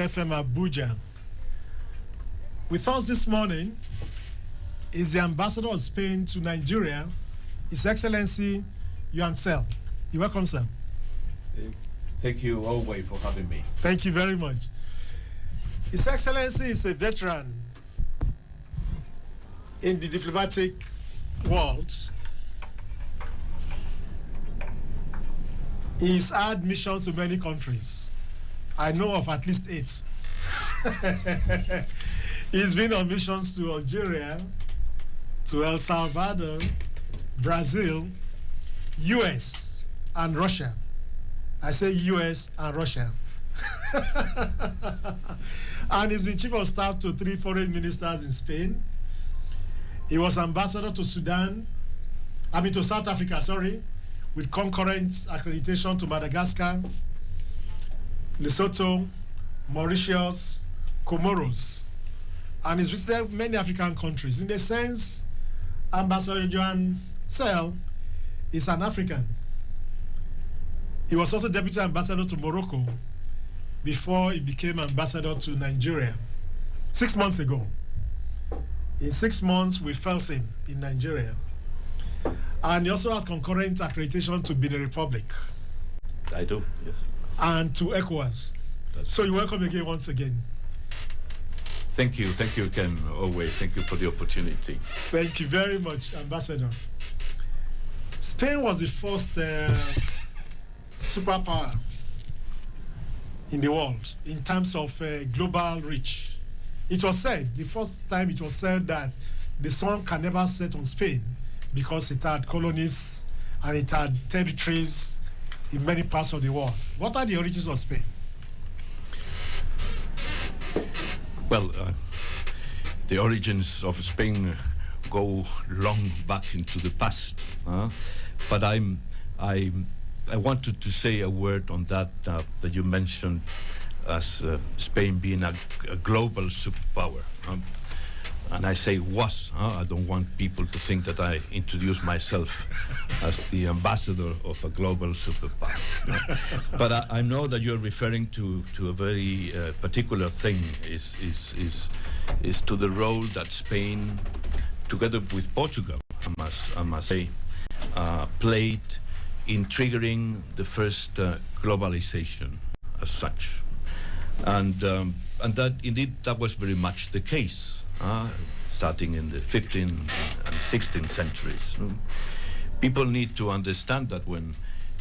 FM Abuja. With us this morning is the Ambassador of Spain to Nigeria, His Excellency JUAN. You're welcome, sir. Thank you, OWEI, for having me. Thank you very much. His Excellency is a veteran in the diplomatic world. He's had missions to many countries. I know of at least 8. He's been on missions to Algeria, to El Salvador, Brazil, US, and Russia. I say US and Russia. And he's been chief of staff to 3 foreign ministers in Spain. He was ambassador to South Africa, with concurrent accreditation to Madagascar, Lesotho, Mauritius, Comoros, and he's visited many African countries. In a sense, Ambassador JUAN is an African. He was also deputy ambassador to Morocco before he became ambassador to Nigeria 6 months ago. In 6 months, we felt him in Nigeria. And he also has concurrent accreditation to Benin Republic. I do, yes. And to ECOWAS. So you're welcome again, once again. Thank you, Ken, OWEI. Thank you for the opportunity. Thank you very much, Ambassador. Spain was the first superpower in the world in terms of global reach. It was said, the first time it was said that the sun can never set on Spain because it had colonies and it had territories in many parts of the world. What are the origins of Spain? Well, the origins of Spain go long back into the past, but I wanted to say a word on that that you mentioned as Spain being a global superpower. And I say was. I don't want people to think that I introduce myself as the ambassador of a global superpower. But I know that you're referring to a very particular thing, is to the role that Spain, together with Portugal, I must say, played in triggering the first globalization as such. And that indeed that was very much the case. Starting in the 15th and 16th centuries. People need to understand that when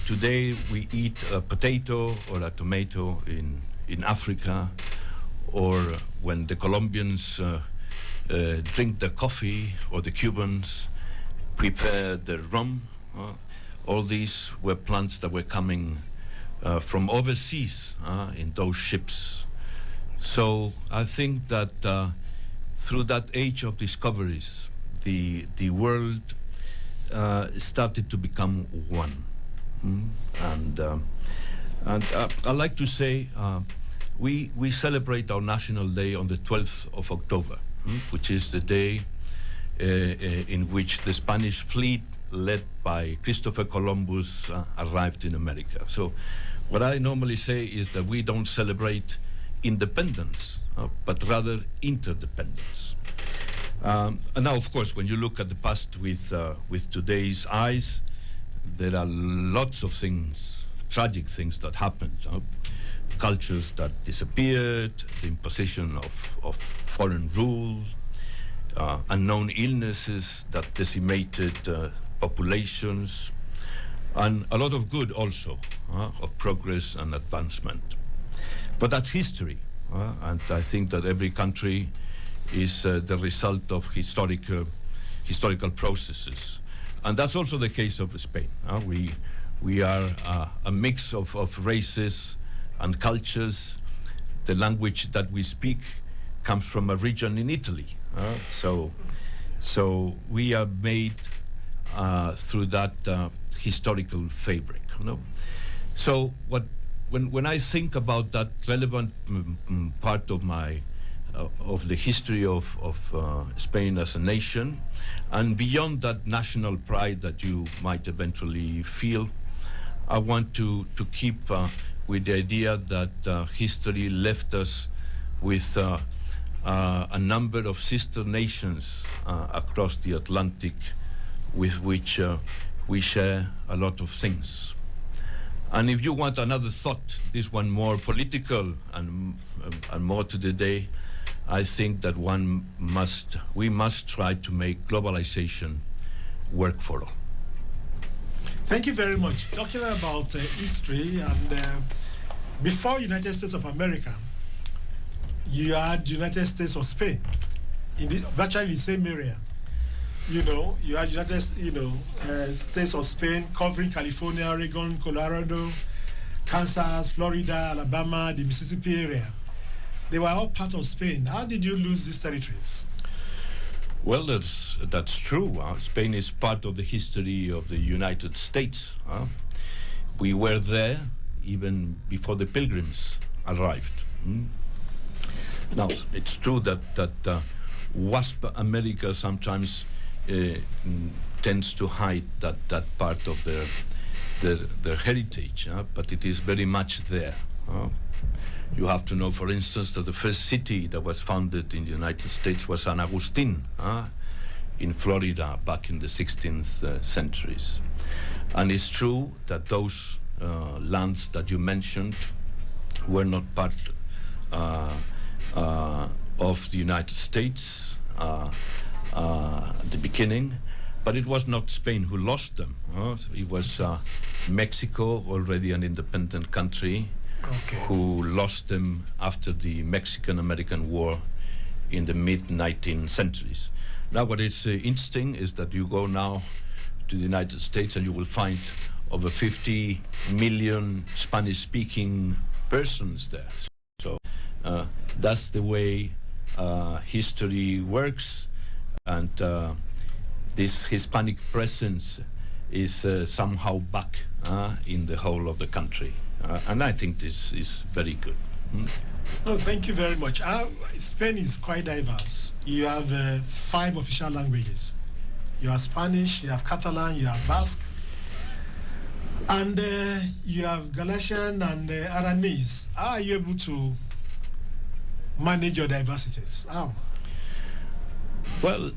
today we eat a potato or a tomato in Africa, or when the Colombians drink the coffee, or the Cubans prepare the rum, all these were plants that were coming from overseas in those ships. So I think that through that age of discoveries, the world started to become one. And I like to say we celebrate our National Day on the 12th of October, which is the day in which the Spanish fleet led by Christopher Columbus arrived in America. So what I normally say is that we don't celebrate independence, but rather interdependence. And now, of course, when you look at the past with today's eyes, there are lots of things, tragic things that happened. Cultures that disappeared, the imposition of foreign rule, unknown illnesses that decimated populations, and a lot of good also, of progress and advancement. But that's history, and I think that every country is the result of historical processes. And that's also the case of Spain. We are a mix of races and cultures. The language that we speak comes from a region in Italy. So we are made through that historical fabric. So when I think about that relevant part of my of the history of Spain as a nation, and beyond that national pride that you might eventually feel, I want to keep with the idea that history left us with a number of sister nations across the Atlantic with which we share a lot of things. And if you want another thought, this one more political and more to the day, I think that we must try to make globalization work for all. Thank you very much. Talking about history, and before United States of America, you had United States of Spain in virtually the same area. You know, you had States of Spain covering California, Oregon, Colorado, Kansas, Florida, Alabama, the Mississippi area. They were all part of Spain. How did you lose these territories? Well, that's true. Spain is part of the history of the United States. We were there even before the Pilgrims arrived. Now, it's true that WASP America sometimes tends to hide that part of their heritage, but it is very much there. You have to know, for instance, that the first city that was founded in the United States was San Agustin in Florida back in the 16th centuries. And it's true that those lands that you mentioned were not part of the United States at the beginning, but it was not Spain who lost them. It was Mexico, already an independent country, who lost them after the Mexican-American War in the mid-19th centuries. Now, what is interesting is that you go now to the United States and you will find over 50 million Spanish-speaking persons there. So that's the way history works, and this Hispanic presence is somehow back in the whole of the country. And I think this is very good. Oh, thank you very much. Spain is quite diverse. You have 5 official languages. You have Spanish, you have Catalan, you have Basque, and you have Galician and Aranese. How are you able to manage your diversities? How? Well,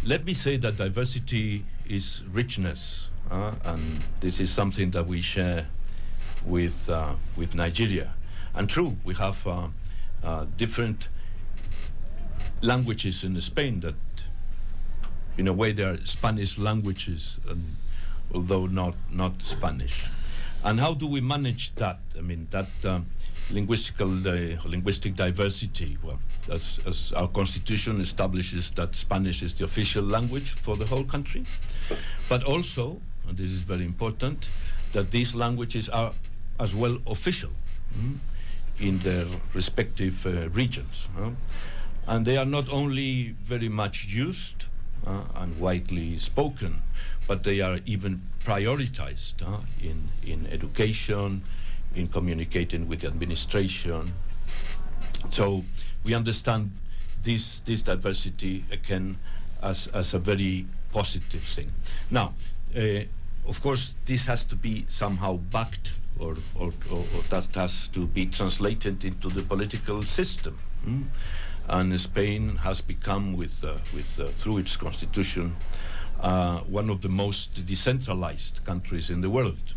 let me say that diversity is richness, and this is something that we share with Nigeria. And true, we have different languages in Spain that, in a way, they are Spanish languages, although not Spanish. And how do we manage that? I mean, that linguistic diversity. Well, as our constitution establishes that Spanish is the official language for the whole country, but also, and this is very important, that these languages are as well official in their respective regions. And they are not only very much used and widely spoken, but they are even prioritized in education, in communicating with the administration. So we understand this diversity, again, as a very positive thing. Now, of course, this has to be somehow backed, or that has to be translated into the political system. And Spain has become, through its constitution, one of the most decentralized countries in the world.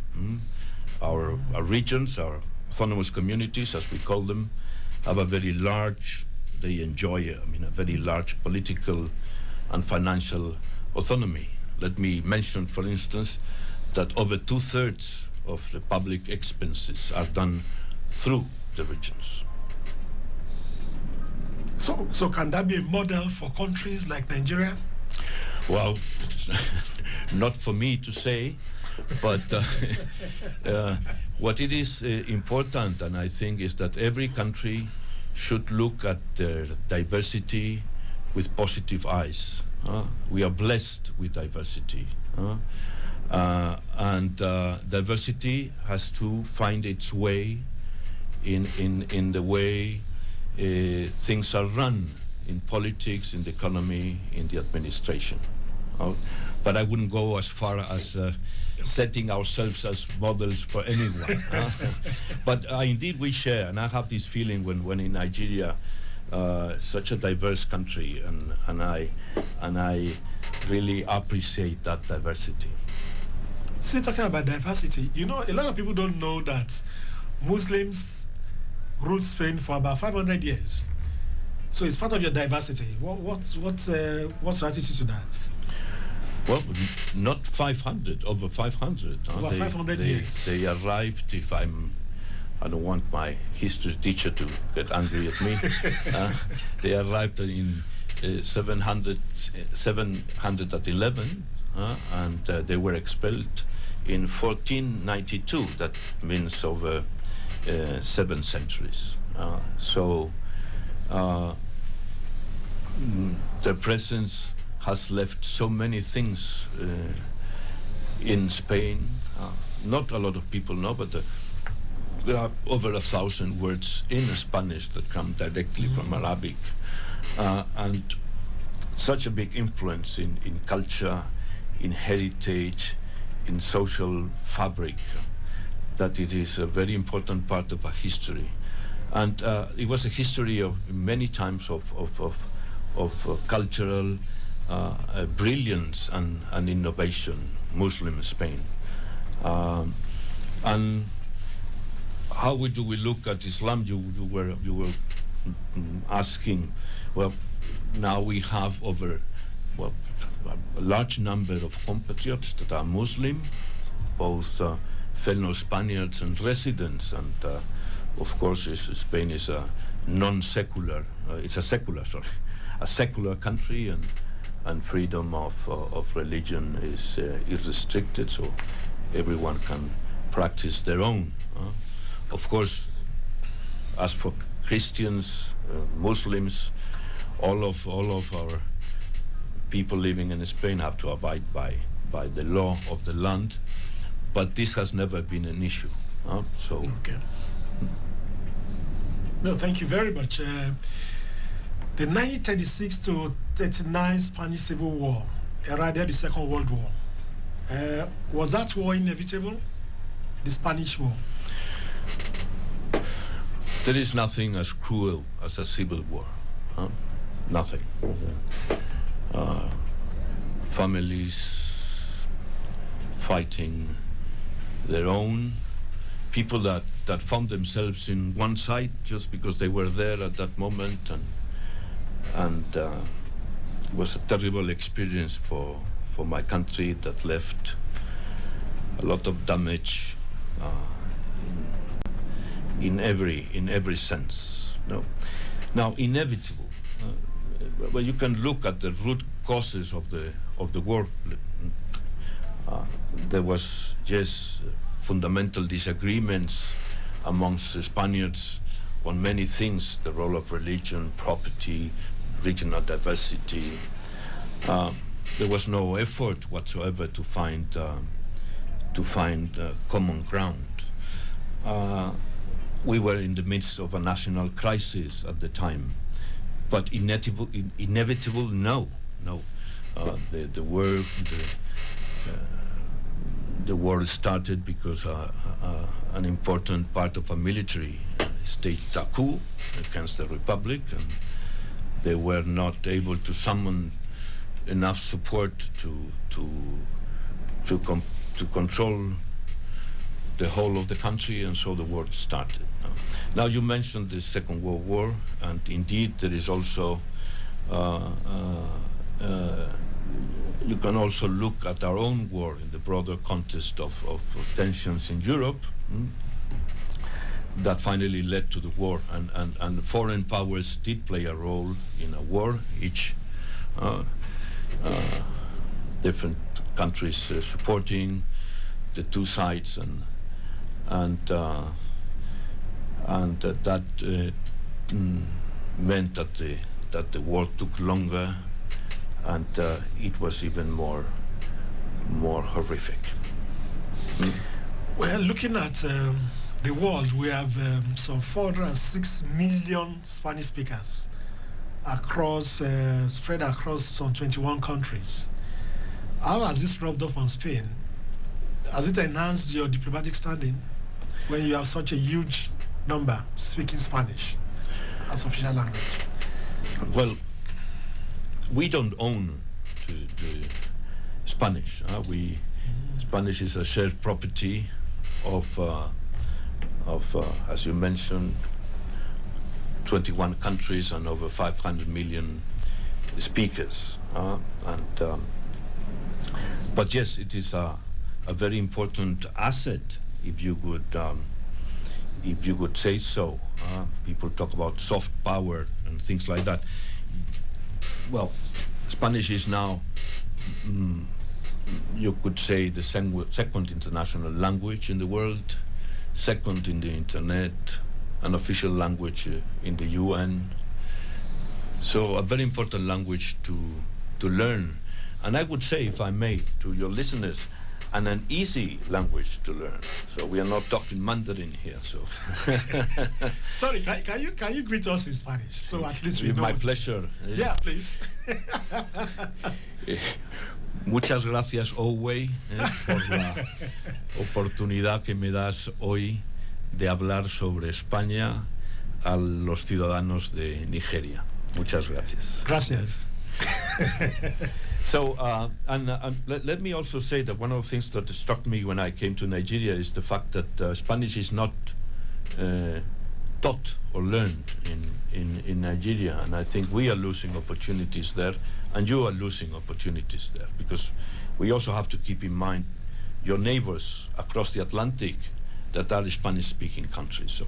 Our regions, our autonomous communities, as we call them, have a very large, they enjoy, a very large political and financial autonomy. Let me mention, for instance, that over 2/3 of the public expenses are done through the regions. So can that be a model for countries like Nigeria? Well, not for me to say, but what it is important, and I think, is that every country should look at their diversity with positive eyes. We are blessed with diversity. And diversity has to find its way in the way things are run in politics, in the economy, in the administration. but I wouldn't go as far as setting ourselves as models for anyone. But indeed we share, and I have this feeling when in Nigeria, such a diverse country, and I really appreciate that diversity. See, talking about diversity, you know, a lot of people don't know that Muslims ruled Spain for about 500 years. So it's part of your diversity. What's your attitude to that? Well, not 500, over 500. Over 500 years. They arrived, I don't want my history teacher to get angry at me. They arrived in 711, and they were expelled in 1492. That means over 7 centuries. Their presence has left so many things in Spain. Not a lot of people know, but there are over 1,000 words in Spanish that come directly from Arabic, and such a big influence in culture, in heritage, in social fabric, that it is a very important part of our history. And it was a history of many times of cultural brilliance and innovation, Muslim Spain. And how do we look at Islam? You were asking. Well, now we have a large number of compatriots that are Muslim, both fellow Spaniards and residents, and of course Spain is a non-secular, a secular country, and freedom of religion is irrestricted, so everyone can practice their own. Of course, as for Christians, Muslims, all of our people living in Spain have to abide by the law of the land, but this has never been an issue. Okay. No, thank you very much. The 1936 to 39 Spanish Civil War eradicted the Second World War. Was that war inevitable? The Spanish War? There is nothing as cruel as a civil war. Nothing. Families fighting their own, people that found themselves in one side just because they were there at that moment, and it was a terrible experience for my country that left a lot of damage in every sense. No, now inevitable. Well, you can look at the root causes of the war. There was fundamental disagreements amongst the Spaniards on many things: the role of religion, property, regional diversity. There was no effort whatsoever to find common ground. We were in the midst of a national crisis at the time, but inevitable, no. The war started because an important part of a military staged a coup against the Republic, and they were not able to summon enough support to control the whole of the country, and so the war started. Now you mentioned the Second World War, and indeed there is also you can also look at our own war in the broader context of tensions in Europe that finally led to the war, and foreign powers did play a role in a war, each different countries supporting the two sides, and that meant that the war took longer, and it was even more horrific. Well, looking at the world, we have some 406 million Spanish speakers spread across some 21 countries. How has this rubbed off on Spain? Has it enhanced your diplomatic standing when you have such a huge number speaking Spanish as official language? Well, we don't own the Spanish. Spanish is a shared property of as you mentioned, 21 countries and over 500 million speakers. But yes, it is a very important asset, if you could say so. People talk about soft power and things like that. Well, Spanish is now, you could say, the second international language in the world, second in the internet, an official language in the UN. So a very important language to learn. And I would say, if I may, to your listeners, and an easy language to learn. So we are not talking Mandarin here. So sorry, can you greet us in Spanish? So at least we know. My pleasure. Yeah, please. Muchas gracias, OWEI, por la oportunidad que me das hoy de hablar sobre España a los ciudadanos de Nigeria. Muchas gracias. Gracias. So, let me also say that one of the things that struck me when I came to Nigeria is the fact that Spanish is not taught or learned in Nigeria, and I think we are losing opportunities there, and you are losing opportunities there, because we also have to keep in mind your neighbors across the Atlantic that are Spanish-speaking countries. So,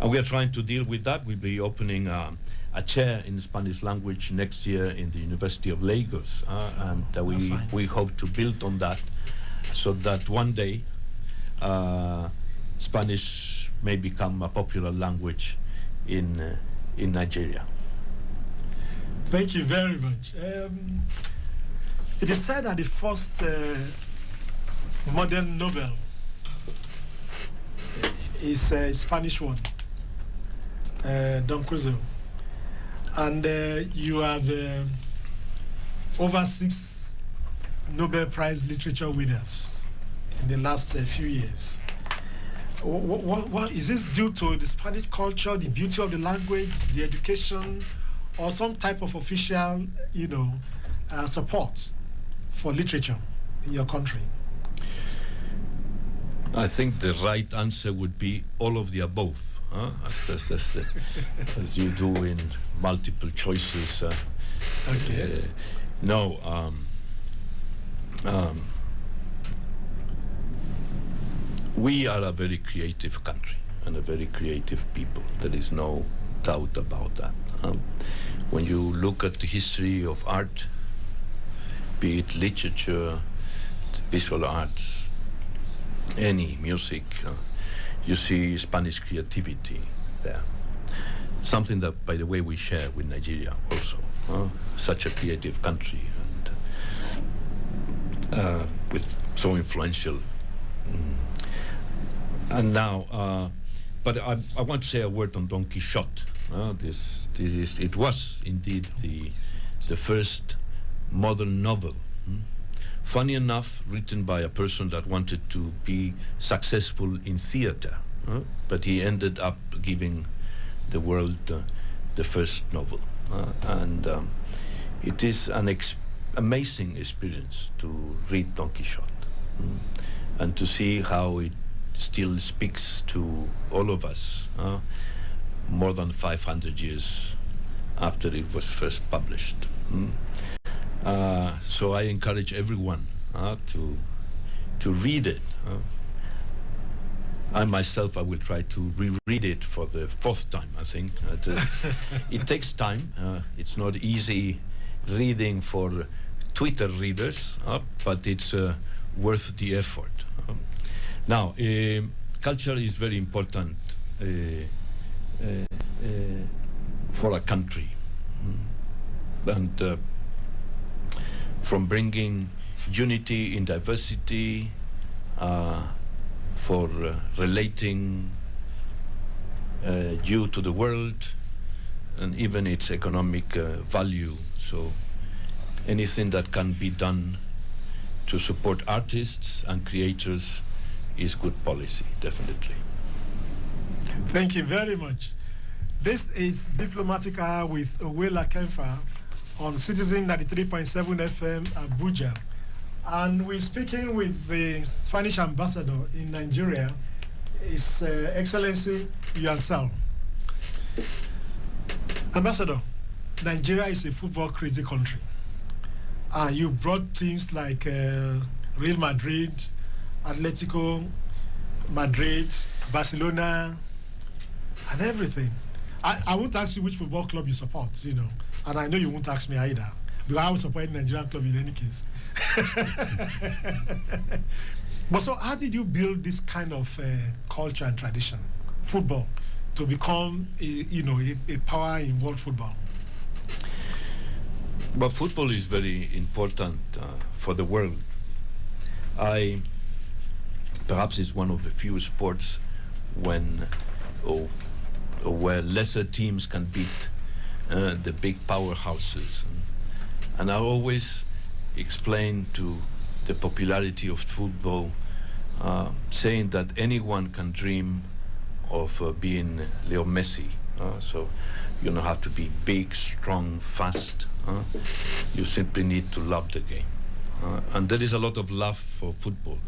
and we are trying to deal with that. We'll be opening a chair in Spanish language next year in the University of Lagos, and we hope to build on that, so that one day Spanish may become a popular language in Nigeria. Thank you very much. It is said that the first modern novel is a Spanish one, Don Crusoe. And you have over 6 Nobel Prize literature winners in the last few years. What is this due to the Spanish culture, the beauty of the language, the education, or some type of official, support for literature in your country? I think the right answer would be all of the above, as you do in multiple choices. Okay. We are a very creative country and a very creative people. There is no doubt about that. When you look at the history of art, be it literature, visual arts, any music, you see Spanish creativity there. Something that, by the way, we share with Nigeria also. Such a creative country and with so influential. And now, but I want to say a word on Don Quixote. It was indeed the first modern novel. Funny enough, written by a person that wanted to be successful in theater, but he ended up giving the world the first novel. And it is an amazing experience to read Don Quixote and to see how it still speaks to all of us more than 500 years after it was first published. So I encourage everyone to read it. I myself, I will try to reread it for the 4th time, I think. It takes time. It's not easy reading for Twitter readers, but it's worth the effort. Now, culture is very important for a country. And from bringing unity in diversity, for relating you to the world, and even its economic value. So anything that can be done to support artists and creators is good policy, definitely. Thank you very much. This is Diplomatic Hour with OWEI LAKEMFA on Citizen 93.7 FM Abuja. And we're speaking with the Spanish ambassador in Nigeria, His Excellency JUAN. Ambassador, Nigeria is a football crazy country. You brought teams like Real Madrid, Atletico Madrid, Barcelona, and everything. I won't ask you which football club you support, you know, and I know you won't ask me either, because I will support the Nigerian club in any case. But so how did you build this kind of culture and tradition, football, to become a power in world football? But football is very important for the world. Perhaps it's one of the few sports where lesser teams can beat the big powerhouses. And I always explain to the popularity of football, saying that anyone can dream of being Leo Messi. So you don't have to be big, strong, fast. You simply need to love the game. And there is a lot of love for football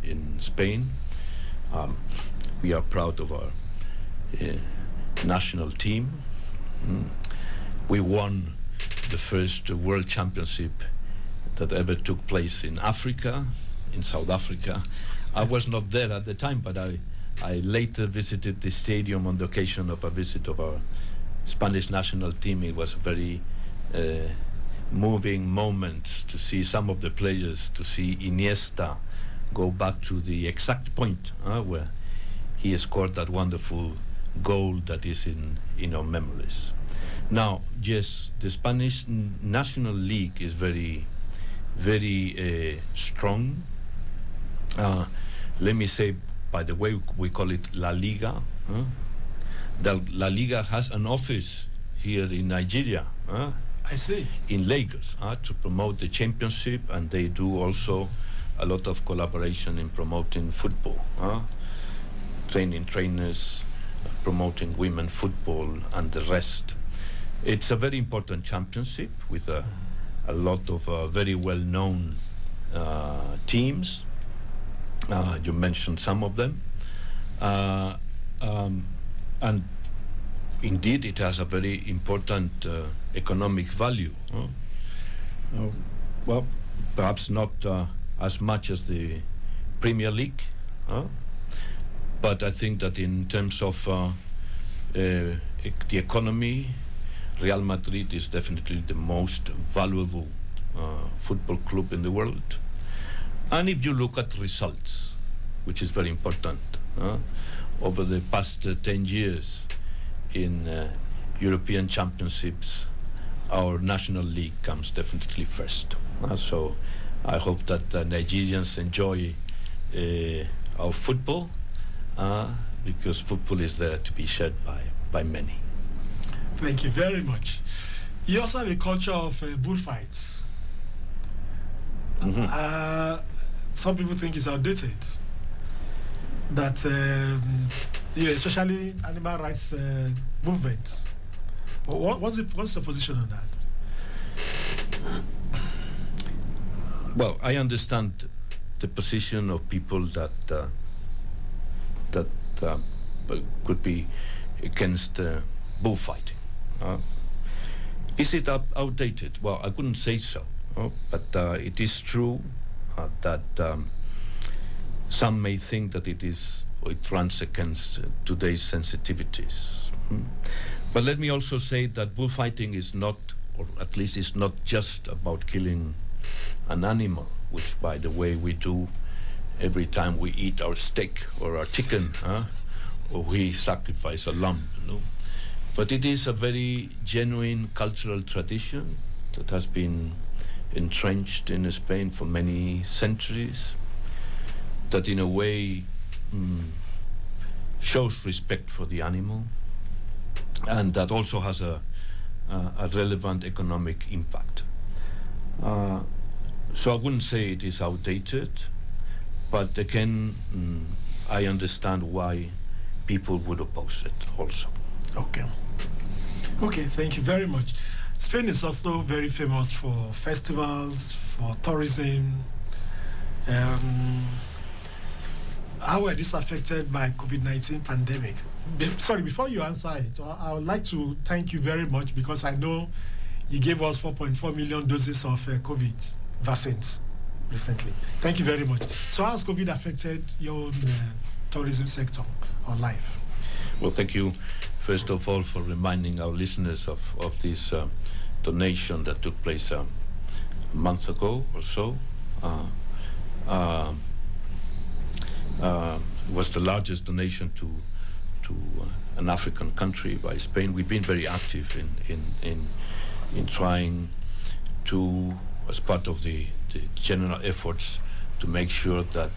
in Spain. We are proud of our national team. We won the first World Championship that ever took place in Africa, in South Africa. I was not there at the time, but I later visited the stadium on the occasion of a visit of our Spanish national team. It was a very moving moment to see some of the players, to see Iniesta go back to the exact point where he scored that wonderful goal that is in our memories. Now, yes, the Spanish National League is very, very strong. Let me say, by the way, we call it La Liga. The La Liga has an office here in Nigeria. I see. In Lagos, to promote the championship, and they do also a lot of collaboration in promoting football, training trainers, promoting women football, and the rest. It's a very important championship with a lot of very well-known teams. You mentioned some of them. And indeed, it has a very important economic value. Well, perhaps not as much as the Premier League, but I think that in terms of the economy, Real Madrid is definitely the most valuable football club in the world. And if you look at results, which is very important, over the past 10 years in European championships, our national league comes definitely first. So I hope that Nigerians enjoy our football, because football is there to be shared by many. Thank you very much. You also have a culture of bullfights. Mm-hmm. Some people think it's outdated. That, especially animal rights movements. What's the position on that? Well, I understand the position of people that could be against bullfighting. Is it outdated? Well, I couldn't say so, but it is true that some may think that it runs against today's sensitivities. But let me also say that bullfighting is not, or at least is not just about killing an animal, which, by the way, we do every time we eat our steak or our chicken, or we sacrifice a lamb, But it is a very genuine cultural tradition that has been entrenched in Spain for many centuries, that in a way shows respect for the animal, and that also has a relevant economic impact. So I wouldn't say it is outdated, but again, I understand why people would oppose it also. Okay. Okay, thank you very much. Spain is also very famous for festivals, for tourism. How were this affected by COVID-19 pandemic? Sorry, before you answer it, I would like to thank you very much because I know you gave us 4.4 million doses of COVID vaccines recently. Thank you very much. So how has COVID affected your own tourism sector or life? Well, thank you, first of all, for reminding our listeners of this donation that took place a month ago or so. It was the largest donation to an African country by Spain. We've been very active in trying to, as part of the general efforts, to make sure that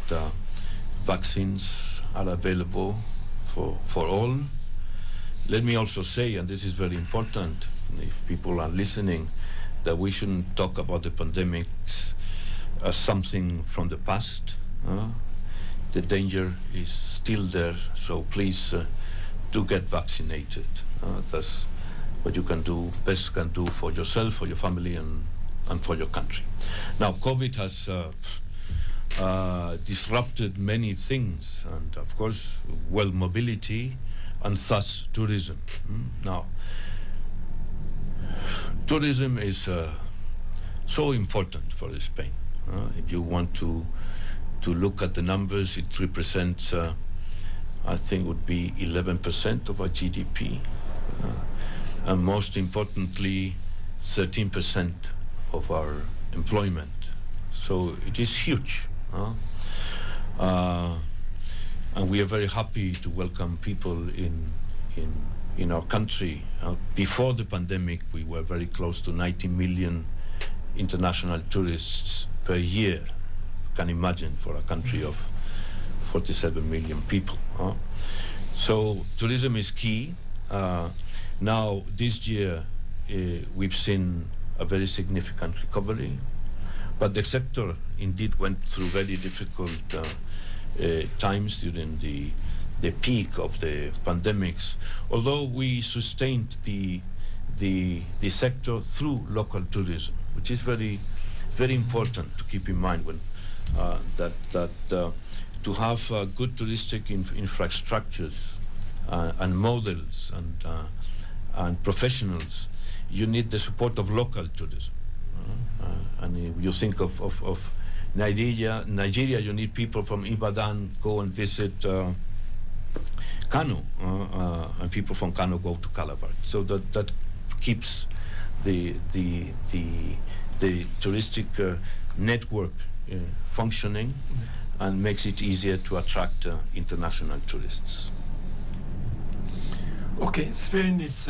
vaccines are available for all. Let me also say, and this is very important, if people are listening, that we shouldn't talk about the pandemics as something from the past. The danger is still there, so please do get vaccinated. That's what you can do, best can do for yourself, for your family, and for your country. Now, COVID has disrupted many things, and of course, mobility, and thus tourism. Now, tourism is so important for Spain. If you want to look at the numbers, it represents, I think, would be 11% of our GDP, and most importantly, 13% of our employment. So it is huge. And we are very happy to welcome people in our country. Before the pandemic, we were very close to 90 million international tourists per year. You can imagine, for a country of 47 million people. So tourism is key. Now, this year, we've seen a very significant recovery, but the sector indeed went through very difficult times during the peak of the pandemics, although we sustained the sector through local tourism, which is very, very important to keep in mind when that to have good touristic infrastructures and models and professionals, you need the support of local tourism. And if you think of Nigeria, you need people from Ibadan go and visit Kano, and people from Kano go to Calabar. So that keeps the touristic network functioning and makes it easier to attract international tourists. Okay, Spain, it's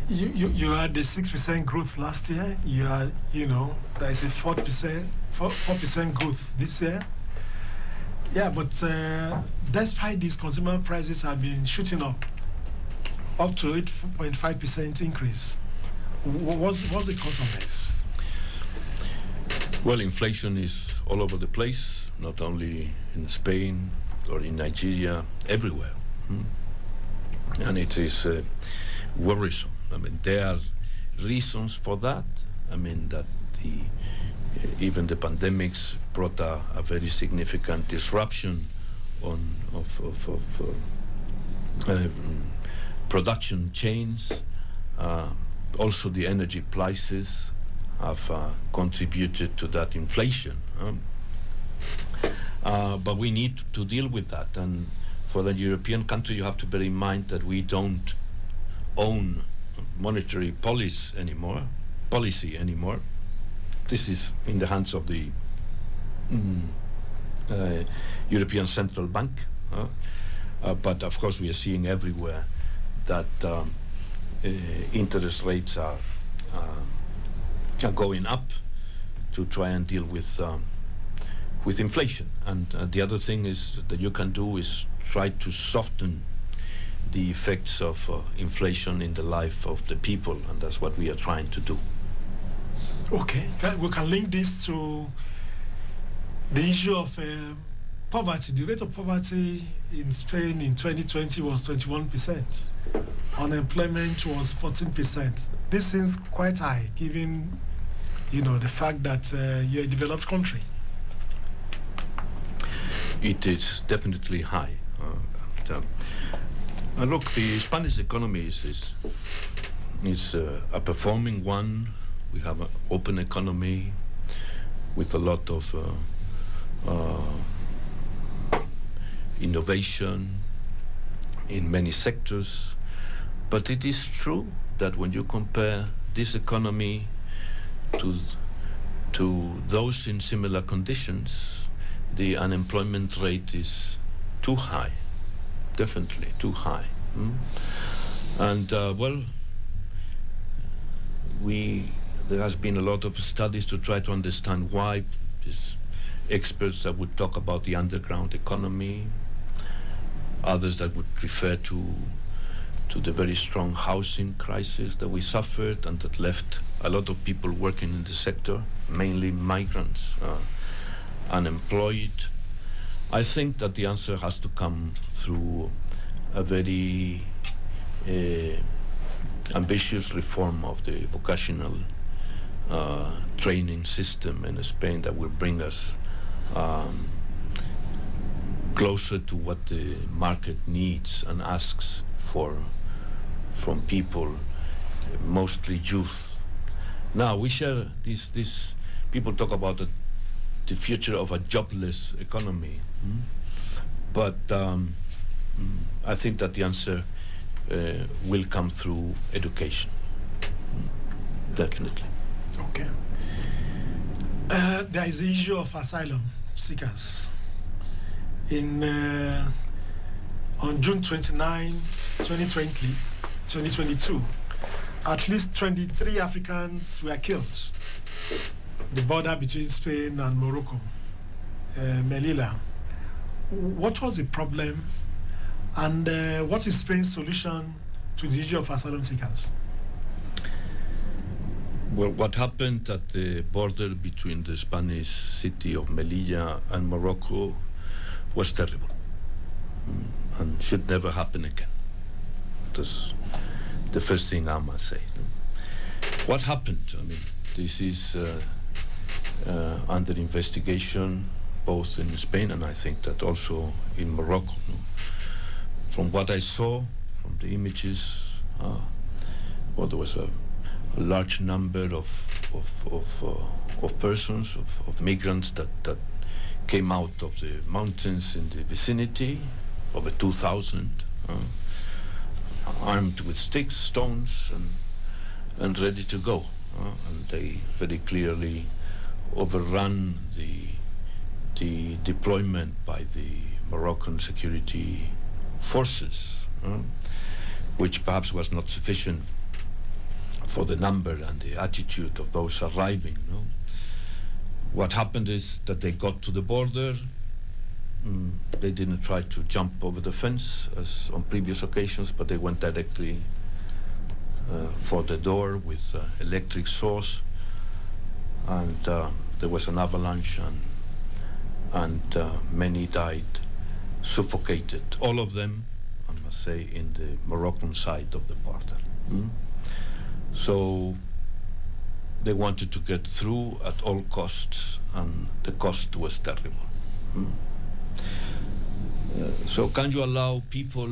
you had the 6% growth last year. You had, there is a 4% growth this year. Yeah, but despite this, consumer prices have been shooting up to 8.5% increase. What's the cause of this? Well, inflation is all over the place, not only in Spain or in Nigeria, everywhere. And it is worrisome. I mean, there are reasons for that. I mean, that even the pandemics brought a very significant disruption of production chains. Also, the energy prices have contributed to that inflation. But we need to deal with that. And for the European country, you have to bear in mind that we don't own monetary policy anymore. This is in the hands of the European Central Bank. But of course, we are seeing everywhere that interest rates are going up to try and deal with inflation. And the other thing is that you can do is try to soften the effects of inflation in the life of the people, and that's what we are trying to do. Okay, we can link this to the issue of poverty. The rate of poverty in Spain in 2020 was 21%. Unemployment was 14%. This seems quite high, given the fact that you're a developed country. It is definitely high. Look, the Spanish economy is a performing one. We have an open economy with a lot of innovation in many sectors. But it is true that when you compare this economy to those in similar conditions, the unemployment rate is too high, definitely too high. And there has been a lot of studies to try to understand why. There's experts that would talk about the underground economy, others that would refer to the very strong housing crisis that we suffered and that left a lot of people working in the sector, mainly migrants, unemployed. I think that the answer has to come through a very ambitious reform of the vocational training system in Spain that will bring us closer to what the market needs and asks for from people, mostly youth. Now we share this people talk about the future of a jobless economy, but I think that the answer will come through education, definitely. Okay. There is the issue of asylum seekers. On June 29, 2022, at least 23 Africans were killed. The border between Spain and Morocco, Melilla. What was the problem, and what is Spain's solution to the issue of asylum seekers? Well, what happened at the border between the Spanish city of Melilla and Morocco was terrible and should never happen again. That's the first thing I must say. What happened? I mean, this is under investigation both in Spain and I think that also in Morocco. From what I saw, from the images, there was a large number of persons, of migrants that came out of the mountains in the vicinity, over 2,000, armed with sticks, stones, and ready to go. And they very clearly overrun the deployment by the Moroccan security forces, which perhaps was not sufficient for the number and the attitude of those arriving. What happened is that they got to the border. They didn't try to jump over the fence as on previous occasions, but they went directly for the door with electric source, and there was an avalanche, and many died suffocated. All of them, I must say, in the Moroccan side of the border. So they wanted to get through at all costs, and the cost was terrible. So can you allow people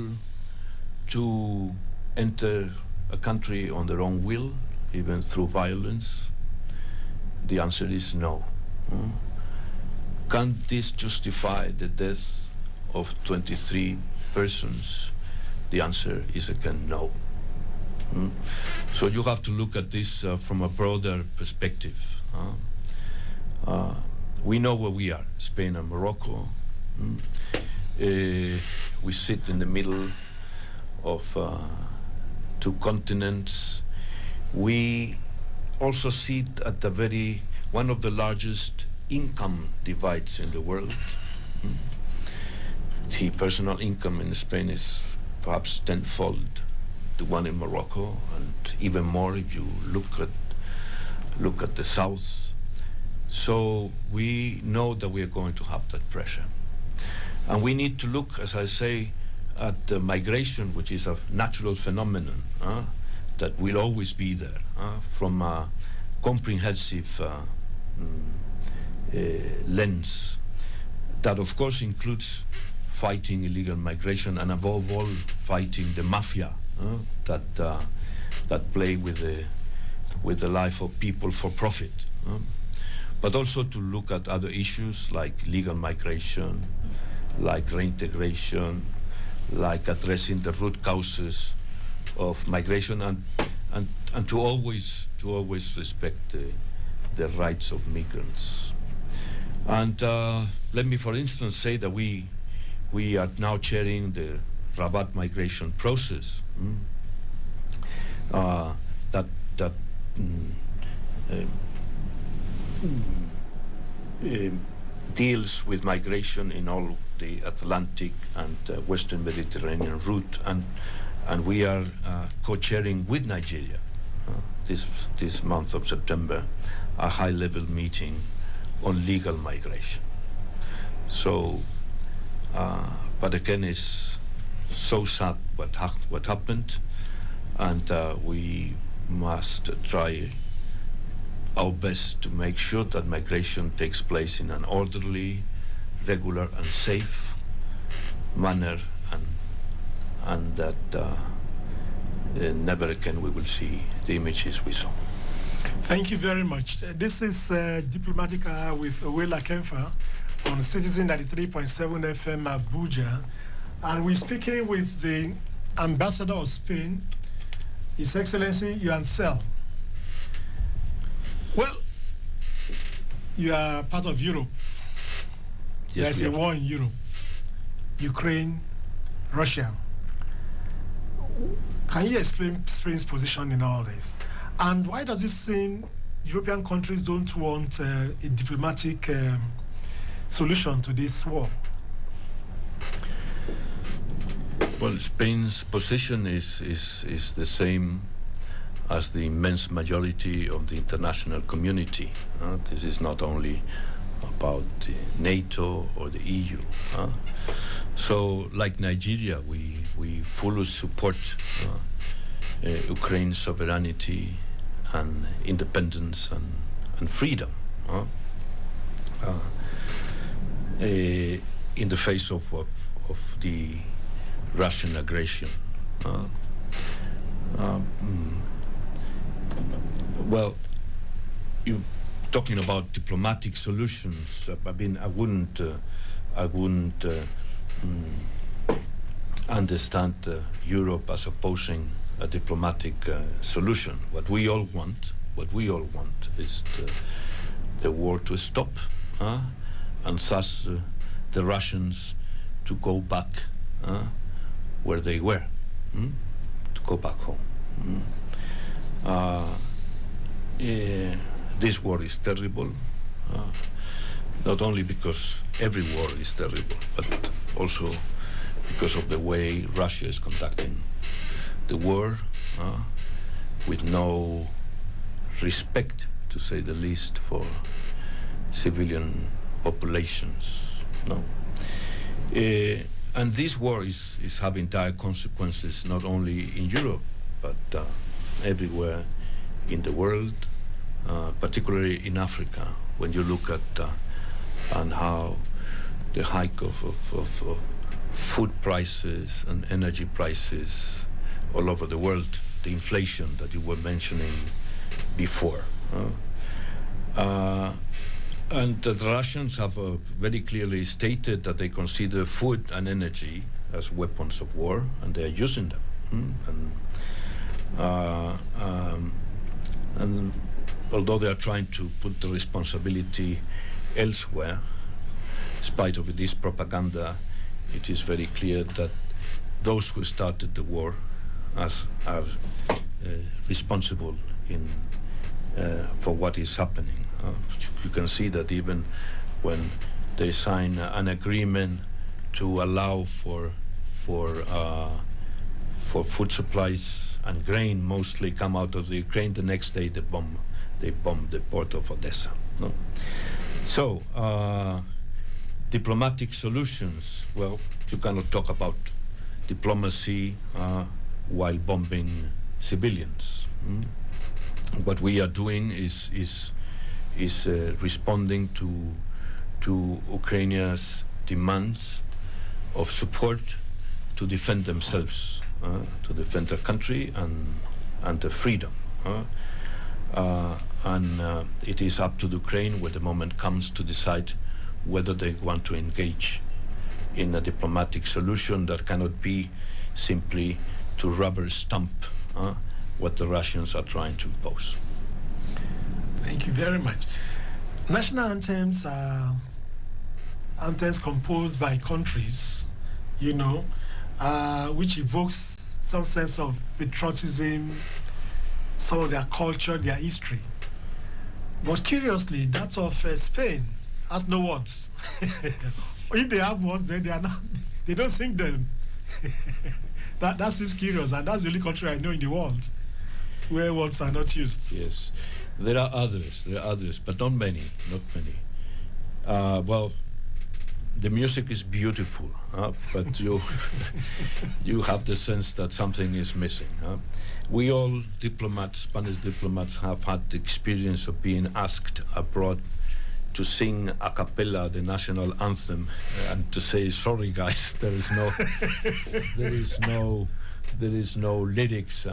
to enter a country on their own will, even through violence? The answer is no. Can this justify the death of 23 persons? The answer is again no. So you have to look at this from a broader perspective. We know where we are, Spain and Morocco. We sit in the middle of two continents. We also sit at one of the largest income divides in the world. The personal income in Spain is perhaps tenfold the one in Morocco, and even more if you look at look at the south. So we know that we are going to have that pressure. And we need to look, as I say, at the migration, which is a natural phenomenon that will always be there, from a comprehensive lens that of course includes fighting illegal migration and above all fighting the mafia that play with the life of people for profit, but also to look at other issues like legal migration, like reintegration, like addressing the root causes of migration, and to always respect the rights of migrants. And let me, for instance, say that we are now chairing the Rabat migration process that deals with migration in all the Atlantic and Western Mediterranean route, and we are co-chairing with Nigeria this month of September a high-level meeting on legal migration. So, but again, it's so sad what happened, and we must try our best to make sure that migration takes place in an orderly, regular and safe manner, and that never again we will see the images we saw. Thank you very much. This is Diplomatic Hour with OWEI LAKEMFA on Citizen 93.7 FM Abuja, and we're speaking with the Ambassador of Spain, His Excellency JUAN. Well, you are part of Europe. Yes, there's a war in Europe. Ukraine, Russia. Can you explain Spain's position in all this? And why does it seem European countries don't want a diplomatic solution to this war? Well, Spain's position is the same as the immense majority of the international community. This is not only about NATO or the EU. So, like Nigeria, we fully support Ukraine's sovereignty and independence and freedom in the face of the Russian aggression. Well, you talking about diplomatic solutions. I mean, I wouldn't understand Europe as opposing a diplomatic solution. What we all want is the war to stop, and thus the Russians to go back where they were, to go back home. This war is terrible, not only because every war is terrible, but also because of the way Russia is conducting the war, with no respect, to say the least, for civilian populations. No. And this war is having dire consequences not only in Europe, but everywhere in the world, particularly in Africa. When you look at and how the hike of food prices and energy prices all over the world, the inflation that you were mentioning before. And the Russians have very clearly stated that they consider food and energy as weapons of war, and they are using them. And although they are trying to put the responsibility elsewhere, in spite of this propaganda, it is very clear that those who started the war are responsible for what is happening. You can see that even when they sign an agreement to allow for food supplies and grain mostly come out of the Ukraine, the next day they bomb they bombed the port of Odessa. No? So, diplomatic solutions, well, you cannot talk about diplomacy while bombing civilians. What we are doing is responding to Ukraine's demands of support to defend themselves, to defend their country and their freedom. And it is up to the Ukraine when the moment comes to decide whether they want to engage in a diplomatic solution that cannot be simply to rubber stamp what the Russians are trying to impose. Thank you very much. National anthems are anthems composed by countries, you know, which evokes some sense of patriotism, some of their culture, their history. But curiously, that of Spain has no words. If they have words, then they don't sing them. That seems curious, and that's the only country I know in the world where words are not used. Yes, there are others, but not many. Well, the music is beautiful, but you have the sense that something is missing. We all diplomats, Spanish diplomats, have had the experience of being asked abroad to sing a cappella the national anthem and to say, sorry guys, there is no lyrics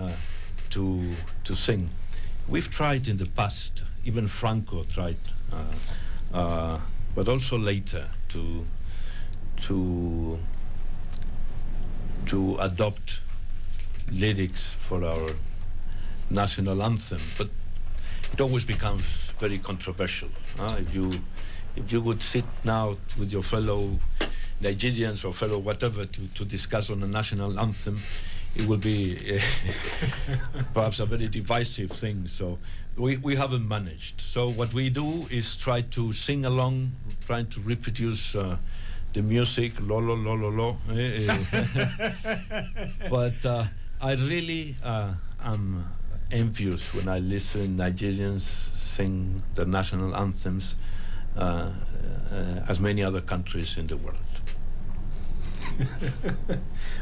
to sing. We've tried in the past, even Franco tried, but also later to adopt lyrics for our national anthem, but it always becomes very controversial. If you would sit now with your fellow Nigerians or fellow whatever to discuss on a national anthem, it will be perhaps a very divisive thing. So we haven't managed. So what we do is try to sing along, trying to reproduce the music, lo lo lo lo lo. But I really am envious when I listen Nigerians sing the national anthems as many other countries in the world.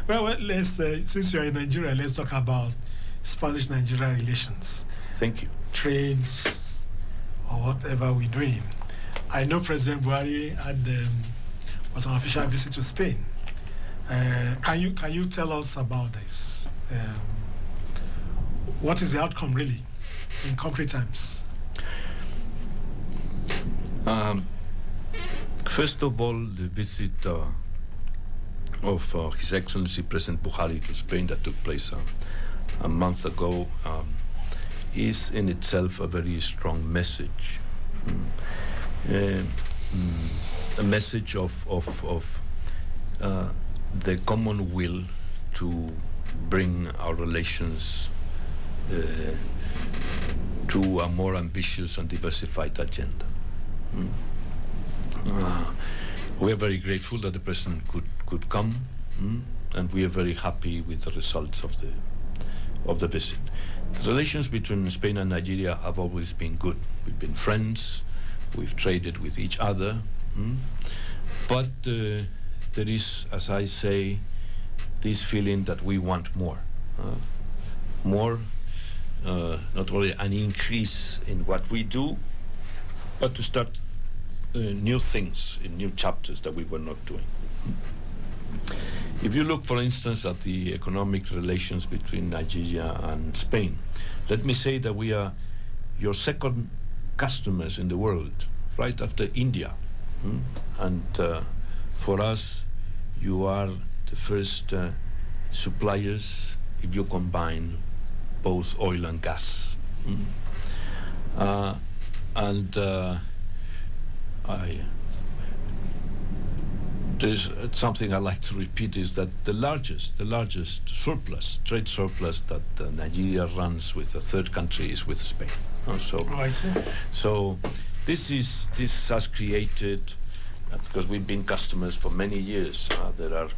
well, let's since you are in Nigeria, let's talk about Spanish-Nigeria relations. Thank you. Trade or whatever we're doing. I know President Buhari had was an official visit to Spain. Can you tell us about this? What is the outcome really, in concrete terms? First of all, the visit of His Excellency President Buhari to Spain that took place a month ago is in itself a very strong message. A message of the common will to bring our relations to a more ambitious and diversified agenda. We are very grateful that the President could come, and we are very happy with the results of the visit. The relations between Spain and Nigeria have always been good. We've been friends, we've traded with each other, but there is, as I say, this feeling that we want more. Not only an increase in what we do, but to start new things in new chapters that we were not doing. If you look, for instance, at the economic relations between Nigeria and Spain, let me say that we are your second customers in the world, right after India. And for us, you are the first suppliers if you combine both oil and gas. There's something I like to repeat is that the largest surplus, trade surplus that Nigeria runs with a third country is with Spain. So I see. So this has created, because we've been customers for many years, there are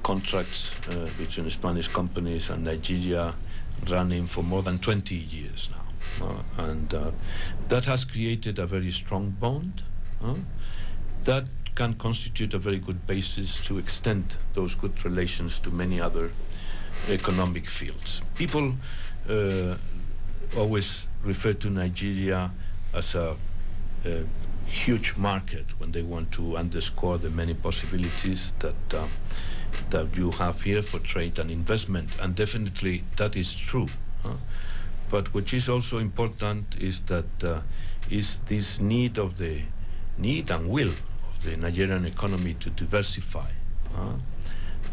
contracts between Spanish companies and Nigeria, running for more than 20 years now. And that has created a very strong bond that can constitute a very good basis to extend those good relations to many other economic fields. People always refer to Nigeria as a huge market when they want to underscore the many possibilities that you have here for trade and investment, and definitely that is true. But what is also important is that is this need and will of the Nigerian economy to diversify,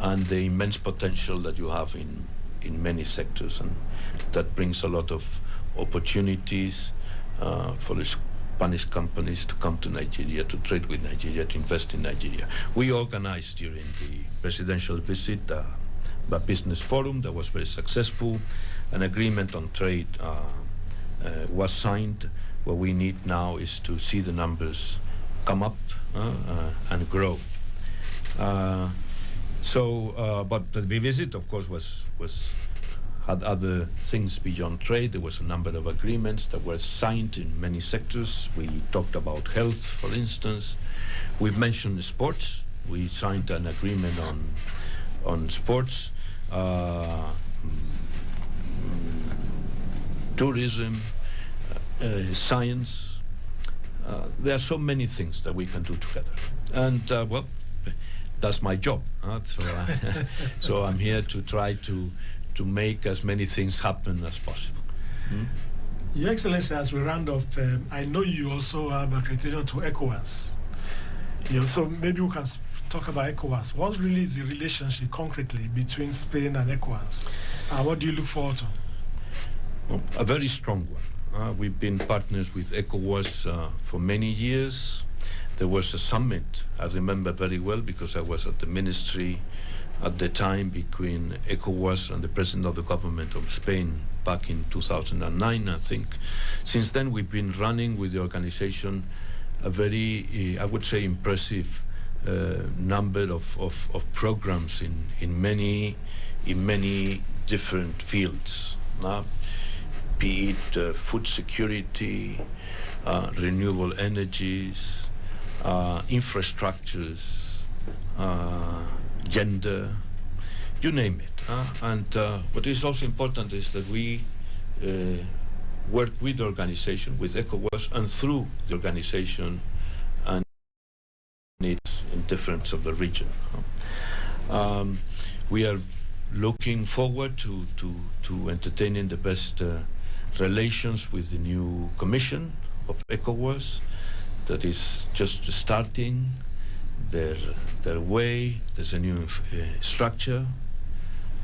and the immense potential that you have in many sectors, and that brings a lot of opportunities for the Spanish companies to come to Nigeria, to trade with Nigeria, to invest in Nigeria. We organized during the presidential visit a business forum that was very successful. An agreement on trade was signed. What we need now is to see the numbers come up and grow. But the visit, of course, had other things beyond trade. There was a number of agreements that were signed in many sectors. We talked about health, for instance. We've mentioned sports. We signed an agreement on sports, tourism, science. There are so many things that we can do together. And, well, that's my job. So I'm here to try to make as many things happen as possible. Your Excellency, as we round up, I know you also have accreditation to ECOWAS. So maybe we can talk about ECOWAS. What really is the relationship concretely between Spain and ECOWAS? What do you look forward to? A very strong one. We've been partners with ECOWAS for many years. There was a summit, I remember very well, because I was at the ministry at the time, between ECOWAS and the president of the government of Spain back in 2009, I think. Since then, we've been running with the organization a very, I would say, impressive number of programs in many different fields. Be it food security, renewable energies, infrastructures, gender, you name it. And what is also important is that we work with the organization, with ECOWAS, and through the organization and needs in different of the region. We are looking forward to entertaining the best relations with the new commission of ECOWAS that is just starting their way. There's a new structure,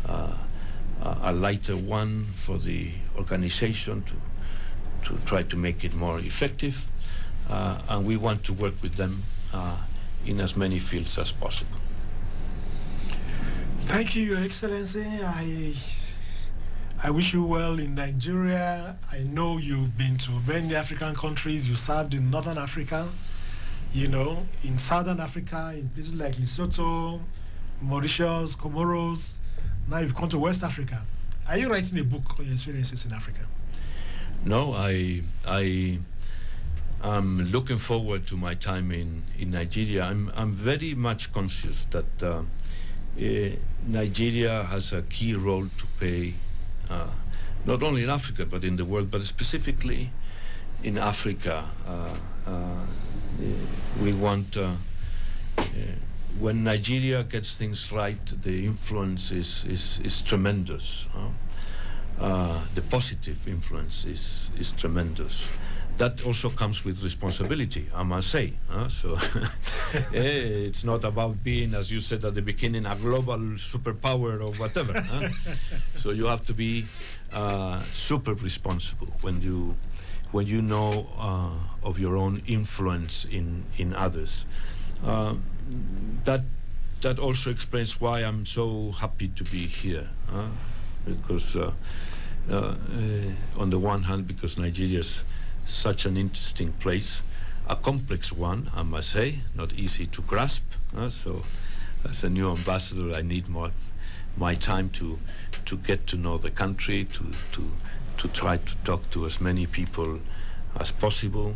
a lighter one for the organization to try to make it more effective, and we want to work with them in as many fields as possible. Thank you, Your Excellency. I wish you well in Nigeria. I know you've been to many African countries. You served in Northern Africa, in Southern Africa, in places like Lesotho, Mauritius, Comoros. Now you've come to West Africa. Are you writing a book on your experiences in Africa? No, I am looking forward to my time in Nigeria. I'm very much conscious that Nigeria has a key role to play, not only in Africa but in the world, but specifically in Africa. We want, when Nigeria gets things right, the influence is tremendous. The positive influence is tremendous. That also comes with responsibility, I must say. So it's not about being, as you said at the beginning, a global superpower or whatever. So you have to be super responsible when you know of your own influence in others. That also explains why I'm so happy to be here, because on the one hand, because Nigeria is such an interesting place, a complex one, I must say, not easy to grasp. So as a new ambassador, I need more my time to get to know the country, to try to talk to as many people as possible.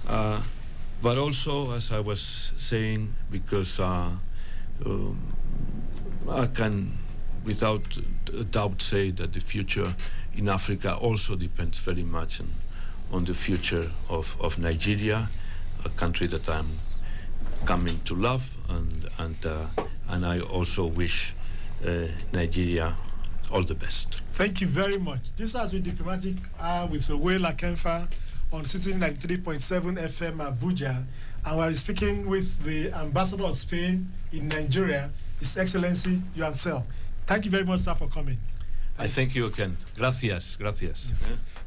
But also, as I was saying, because I can without a doubt say that the future in Africa also depends very much on the future of Nigeria, a country that I'm coming to love, and I also wish Nigeria all the best. Thank you very much. This has been Diplomatic with OWEI LAKEMFA on City 93.7 FM Abuja, and we are speaking with the Ambassador of Spain in Nigeria, His Excellency JUAN. Thank you very much, sir, for coming. I thank you again. Gracias. Yes.